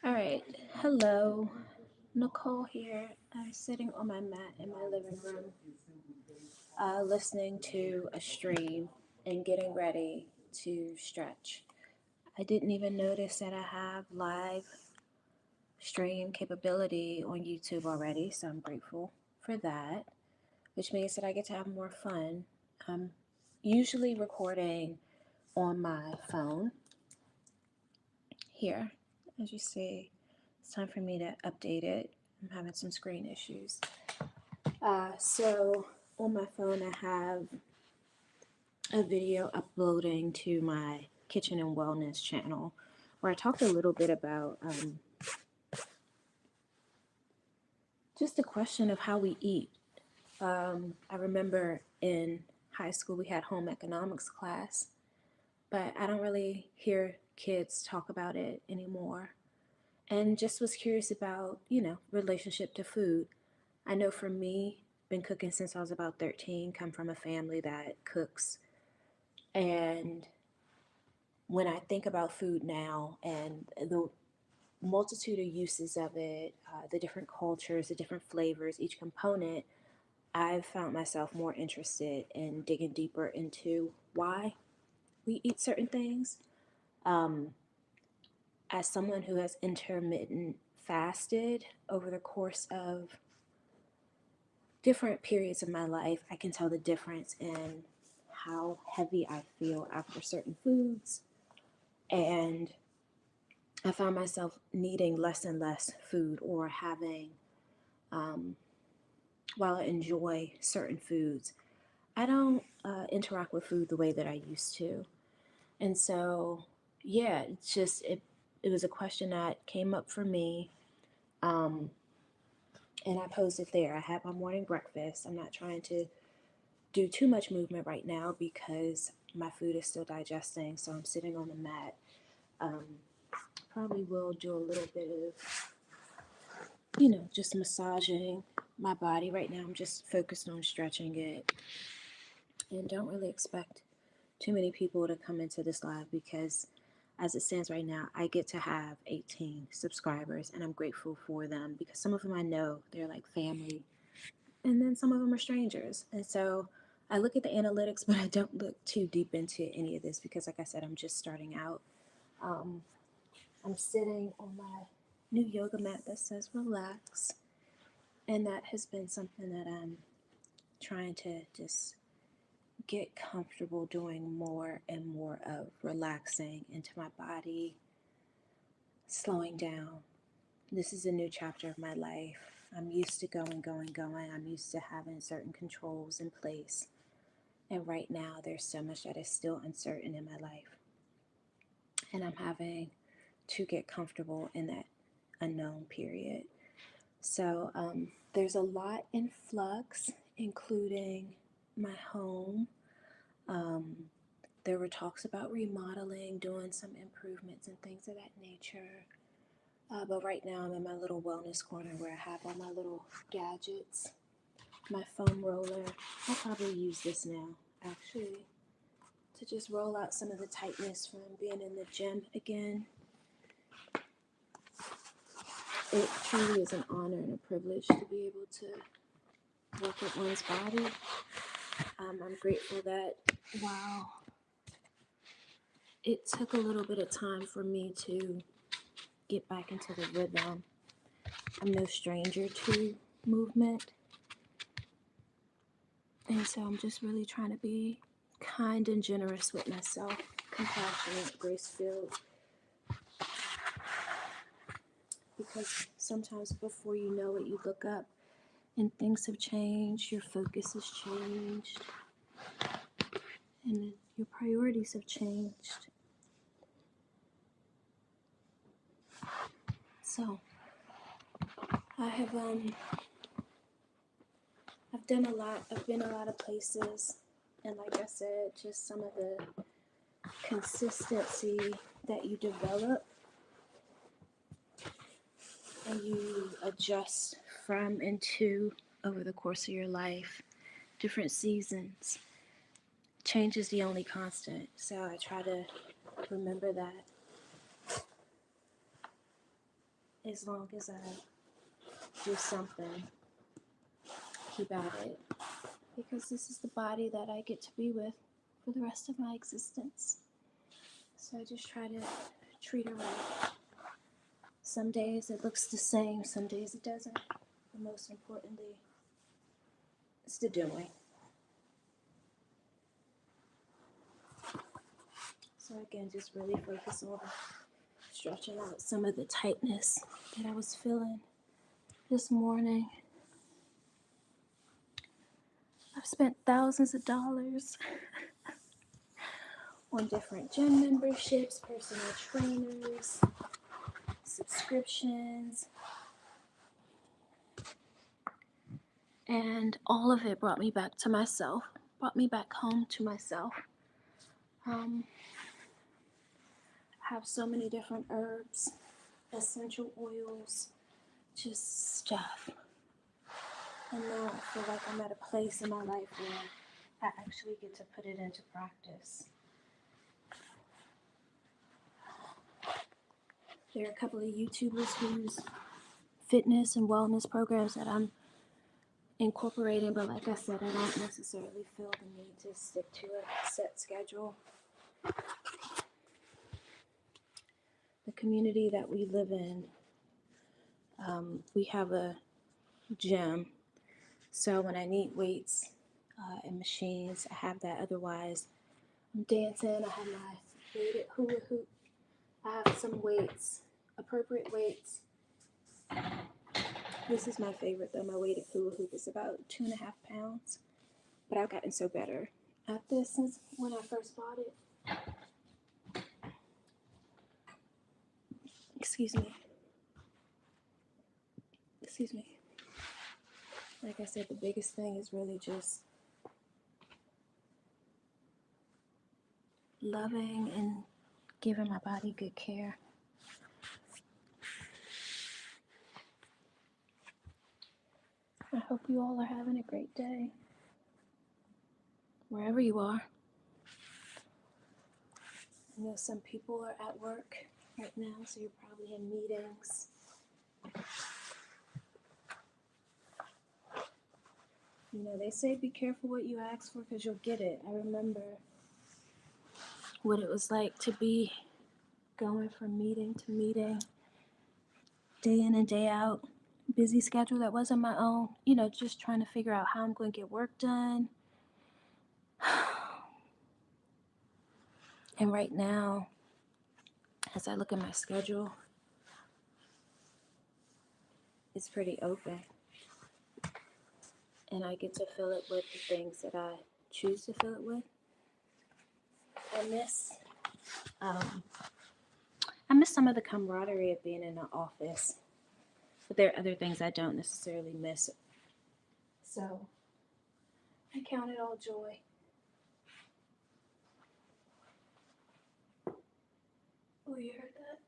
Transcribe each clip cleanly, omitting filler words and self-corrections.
All right. Hello. Nicole here. I'm sitting on my mat in my living room, listening to a stream and getting ready to stretch. I didn't even notice that I have live stream capability on YouTube already, so I'm grateful for that, which means that I get to have more fun. I'm usually recording on my phone here. As you see, it's time for me to update it. I'm having some screen issues. So on my phone, I have a video uploading to my kitchen and wellness channel where I talked a little bit about just the question of how we eat. I remember in high school we had home economics class, but I don't really hear kids talk about it anymore. And just was curious about, relationship to food. I know for me, been cooking since I was about 13, come from a family that cooks. And when I think about food now and the multitude of uses of it, the different cultures, the different flavors, each component, I've found myself more interested in digging deeper into why we eat certain things. Um, as someone who has intermittent fasted over the course of different periods of my life, I can tell the difference in how heavy I feel after certain foods. And I found myself needing less and less food or having, um, while I enjoy certain foods, I don't interact with food the way that I used to. And so, yeah, it was a question that came up for me. Um, and I posed it there. I had my morning breakfast. I'm not trying to do too much movement right now because my food is still digesting. So I'm sitting on the mat. Um, Probably will do a little bit of, just massaging my body right now. I'm just focused on stretching it and don't really expect too many people to come into this live because as it stands right now, I get to have 18 subscribers and I'm grateful for them because some of them I know they're like family and then some of them are strangers. And so I look at the analytics, but I don't look too deep into any of this because, like I said, I'm just starting out. Um, I'm sitting on my new yoga mat that says relax, and that has been something that I'm trying to just get comfortable doing more and more of, relaxing into my body, slowing down. This is a new chapter of my life. I'm used to going, going, going. I'm used to having certain controls in place. And right now, there's so much that is still uncertain in my life. And I'm having to get comfortable in that unknown period. So there's a lot in flux, including my home. Um, there were talks about remodeling, doing some improvements and things of that nature. But right now I'm in my little wellness corner where I have all my little gadgets, my foam roller. I'll probably use this now, actually, to just roll out some of the tightness from being in the gym again. It truly is an honor and a privilege to be able to work with one's body. I'm grateful that, wow, it took a little bit of time for me to get back into the rhythm. I'm no stranger to movement. And so I'm just really trying to be kind and generous with myself, compassionate, grace filled. Because sometimes before you know it, you look up and things have changed, your focus has changed, and your priorities have changed. So I have I've done a lot. I've been a lot of places, and like I said, just some of the consistency that you develop and you adjust from and to over the course of your life, different seasons. Change is the only constant. So I try to remember that as long as I do something, keep at it. Because this is the body that I get to be with for the rest of my existence. So I just try to treat her right. Some days it looks the same, some days it doesn't. But most importantly, it's the doing. So again, just really focus on stretching out some of the tightness that I was feeling this morning. I've spent thousands of dollars on different gym memberships, personal trainers, subscriptions, and all of it brought me back to myself, brought me back home to myself. I have so many different herbs, essential oils, just stuff. And now I feel like I'm at a place in my life where I actually get to put it into practice. There are a couple of YouTubers whose fitness and wellness programs that I'm incorporating, but like I said, I don't necessarily feel the need to stick to a set schedule. The community that we live in, we have a gym. So when I need weights and machines, I have that. Otherwise, I'm dancing. I have my weighted hula hoop. I have some weights, appropriate weights. This is my favorite though. My weighted hula hoop is about 2.5 pounds, but I've gotten so better at this since when I first bought it. Excuse me. Like I said, the biggest thing is really just loving and giving my body good care. I hope you all are having a great day, wherever you are. I know some people are at work right now, so you're probably in meetings. You know, they say be careful what you ask for because you'll get it. I remember what it was like to be going from meeting to meeting, day in and day out, busy schedule that wasn't my own, you know, just trying to figure out how I'm going to get work done. And right now, as I look at my schedule, it's pretty open. And I get to fill it with the things that I choose to fill it with. I miss some of the camaraderie of being in an office, but there are other things I don't necessarily miss. So I count it all joy. Oh, you heard that?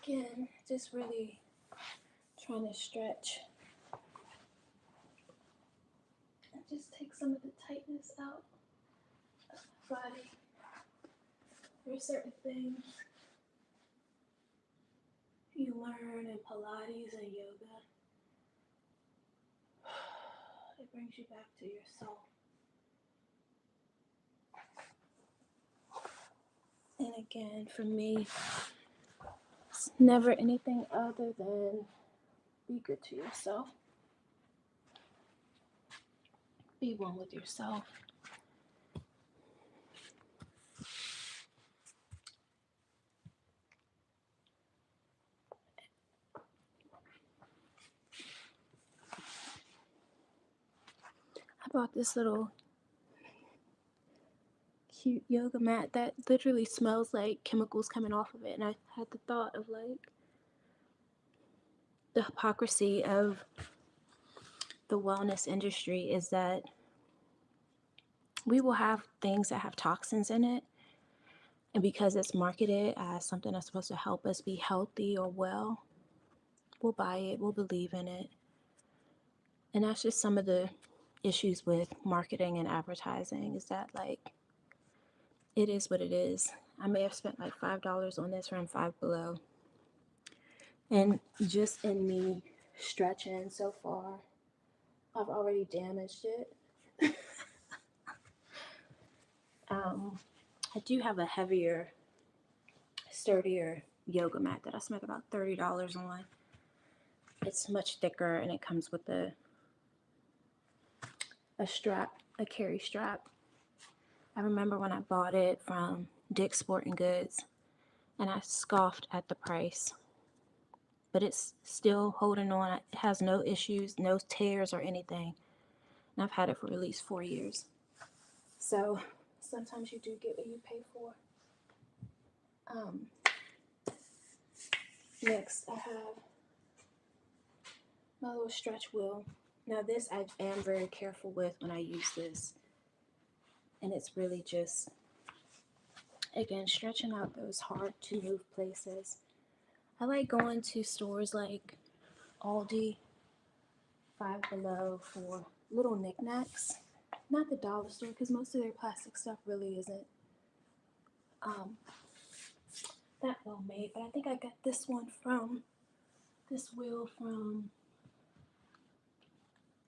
Again, just really trying to stretch and just take some of the tightness out of my body. There are certain things you learn in Pilates and yoga. It brings you back to yourself. And again, for me, it's never anything other than be good to yourself. Be one with yourself. I bought this little cute yoga mat that literally smells like chemicals coming off of it. And I had the thought of like the hypocrisy of the wellness industry is that we will have things that have toxins in it. And because it's marketed as something that's supposed to help us be healthy or well, we'll buy it, we'll believe in it. And that's just some of the issues with marketing and advertising is that like it is what it is. I may have spent like $5 on this from Five Below. And just in me stretching so far, I've already damaged it. I do have a heavier, sturdier yoga mat that I spent about $30 on. It's much thicker and it comes with a strap, a carry strap. I remember when I bought it from Dick's Sporting Goods and I scoffed at the price, but it's still holding on. It has no issues, no tears or anything. And I've had it for at least 4 years. So sometimes you do get what you pay for. Next, I have my little stretch wheel. Now this I am very careful with when I use this. And it's really just, again, stretching out those hard to move places. I like going to stores like Aldi, Five Below for little knickknacks. Not the dollar store, because most of their plastic stuff really isn't that well made. But I think I got this wheel from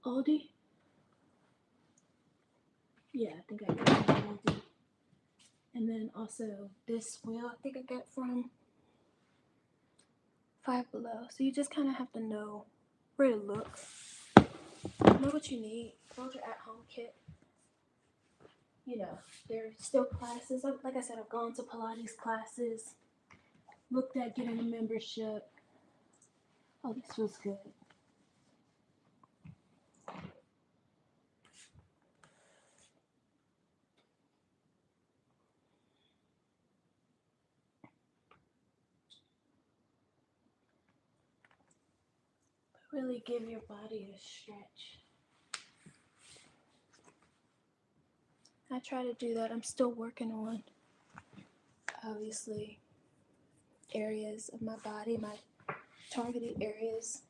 Aldi. Yeah, I think I got it from Aldi. And then also this wheel, I think I got from Five Below. So you just kind of have to know where to look, know what you need, build your at-home kit. You know, there are still classes. Like I said, I've gone to Pilates classes, looked at getting a membership. Oh, this feels good. Really give your body a stretch. I try to do that. I'm still working on, obviously, areas of my body, my targeted areas.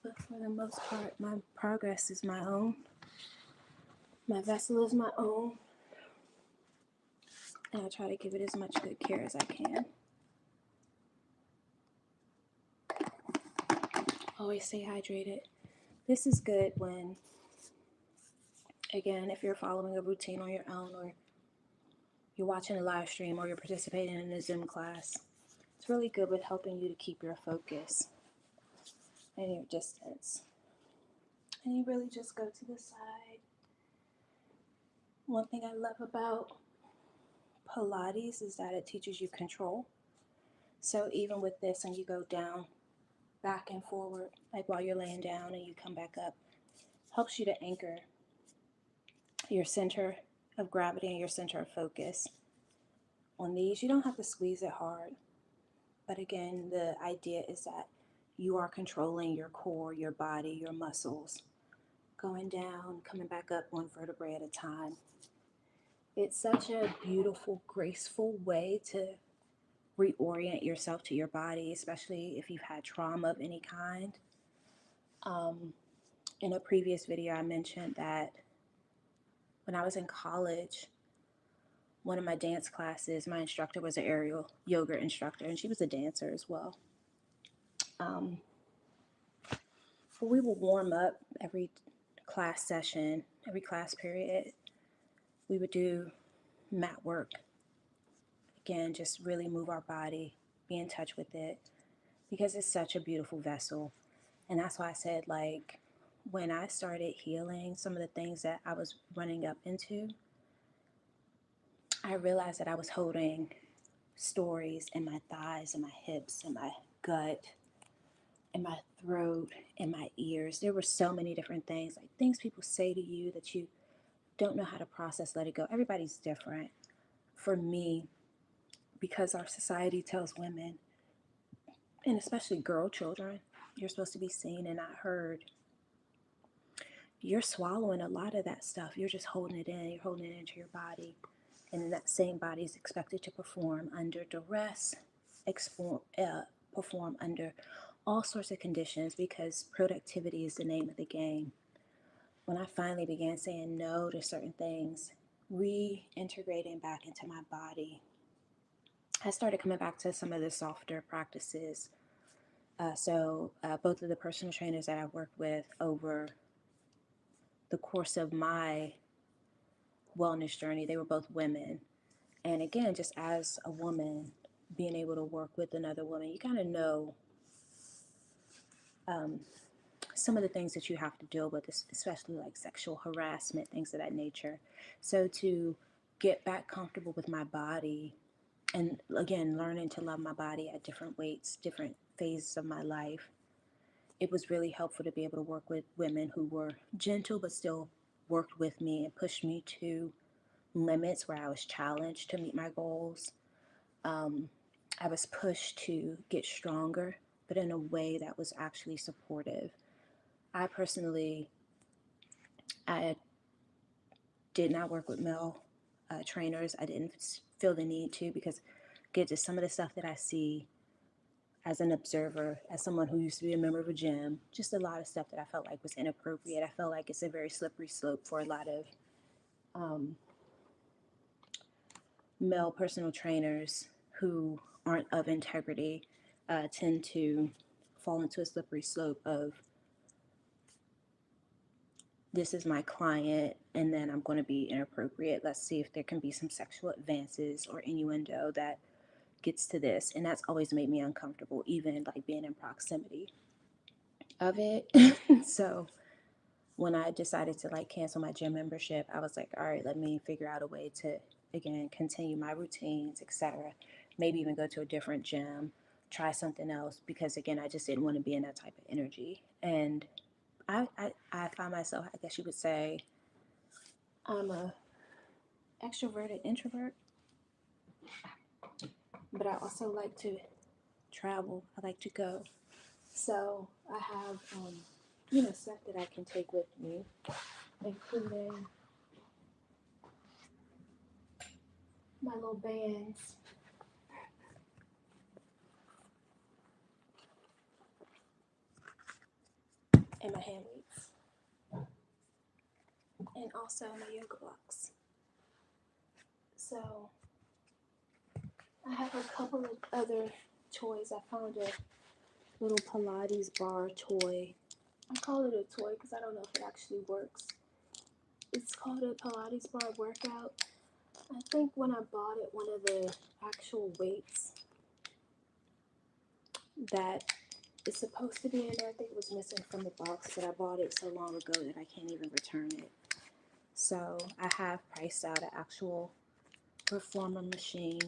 But for the most part, my progress is my own. My vessel is my own. And I try to give it as much good care as I can. Always stay hydrated. This is good when, again, if you're following a routine on your own, or you're watching a live stream, or you're participating in a Zoom class. It's really good with helping you to keep your focus and your distance. And you really just go to the side. One thing I love about Pilates is that it teaches you control. So even with this, and you go down, back and forward, like while you're laying down and you come back up, helps you to anchor your center of gravity and your center of focus. On these, you don't have to squeeze it hard. But again, the idea is that you are controlling your core, your body, your muscles, going down, coming back up one vertebrae at a time. It's such a beautiful, graceful way to reorient yourself to your body, especially if you've had trauma of any kind. In a previous video, I mentioned that when I was in college, one of my dance classes, my instructor was an aerial yoga instructor, and she was a dancer as well. We would warm up every class session, every class period. We would do mat work. Again, just really move our body, be in touch with it, because it's such a beautiful vessel. And that's why I said, like, when I started healing some of the things that I was running up into, I realized that I was holding stories in my thighs and my hips and my gut and my throat and my ears. There were so many different things, like things people say to you that you don't know how to process, let it go. Everybody's different. For me, because our society tells women, and especially girl children, you're supposed to be seen and not heard. You're swallowing a lot of that stuff. You're just holding it in. You're holding it into your body. And then that same body is expected to perform under duress, perform under all sorts of conditions, because productivity is the name of the game. When I finally began saying no to certain things, reintegrating back into my body, I started coming back to some of the softer practices. Both of the personal trainers that I worked with over the course of my wellness journey, they were both women. And again, just as a woman, being able to work with another woman, you kind of know some of the things that you have to deal with, especially like sexual harassment, things of that nature. So to get back comfortable with my body, and again, learning to love my body at different weights, different phases of my life, it was really helpful to be able to work with women who were gentle but still worked with me and pushed me to limits where I was challenged to meet my goals. I was pushed to get stronger, but in a way that was actually supportive. I personally, I did not work with male trainers. I didn't feel the need to, because again, just some of the stuff that I see as an observer, as someone who used to be a member of a gym, just a lot of stuff that I felt like was inappropriate. I felt like it's a very slippery slope for a lot of male personal trainers who aren't of integrity, tend to fall into a slippery slope of, this is my client, and then I'm going to be inappropriate. Let's see if there can be some sexual advances or innuendo that gets to this. And that's always made me uncomfortable, even like being in proximity of it. So when I decided to like cancel my gym membership, I was like, all right, let me figure out a way to, again, continue my routines, etc. Maybe even go to a different gym, try something else, because again, I just didn't want to be in that type of energy. And I find myself, I guess you would say, I'm a extroverted introvert, but I also like to travel. I like to go. So I have, stuff that I can take with me, including my little bands and my hand weights, and also my yoga blocks. So I have a couple of other toys. I found a little Pilates bar toy. I call it a toy because I don't know if it actually works. It's called a Pilates bar workout. I think when I bought it, one of the actual weights that is supposed to be in there, I think it was missing from the box, but I bought it so long ago that I can't even return it. So I have priced out an actual reformer machine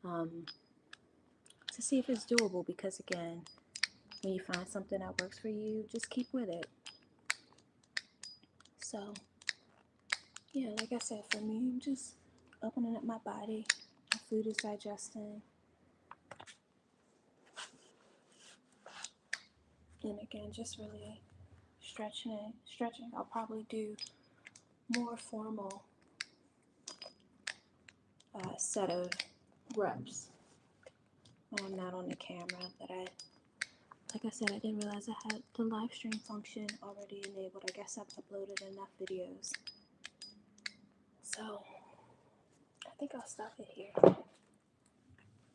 to see if it's doable, because again, when you find something that works for you, just keep with it. So yeah, like I said, for me, I'm just opening up my body. My food is digesting. And again, just really stretching. I'll probably do more formal set of reps when I'm not on the camera. But like I said, I didn't realize I had the live stream function already enabled. I guess I've uploaded enough videos. So I think I'll stop it here.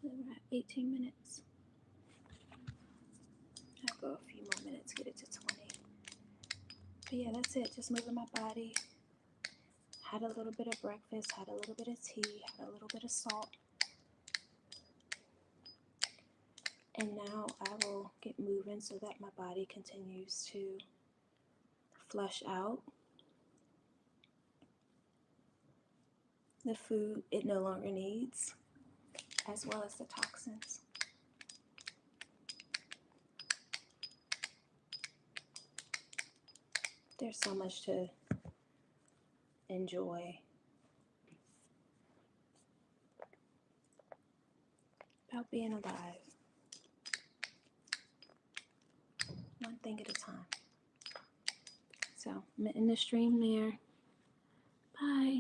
We're at 18 minutes. I'll go a few more minutes, get it to 20. But yeah, that's it. Just moving my body. Had a little bit of breakfast, had a little bit of tea, had a little bit of salt. And now I will get moving so that my body continues to flush out the food it no longer needs, as well as the toxins. There's so much to enjoy about being alive. One thing at a time. So I'm in the stream there. Bye.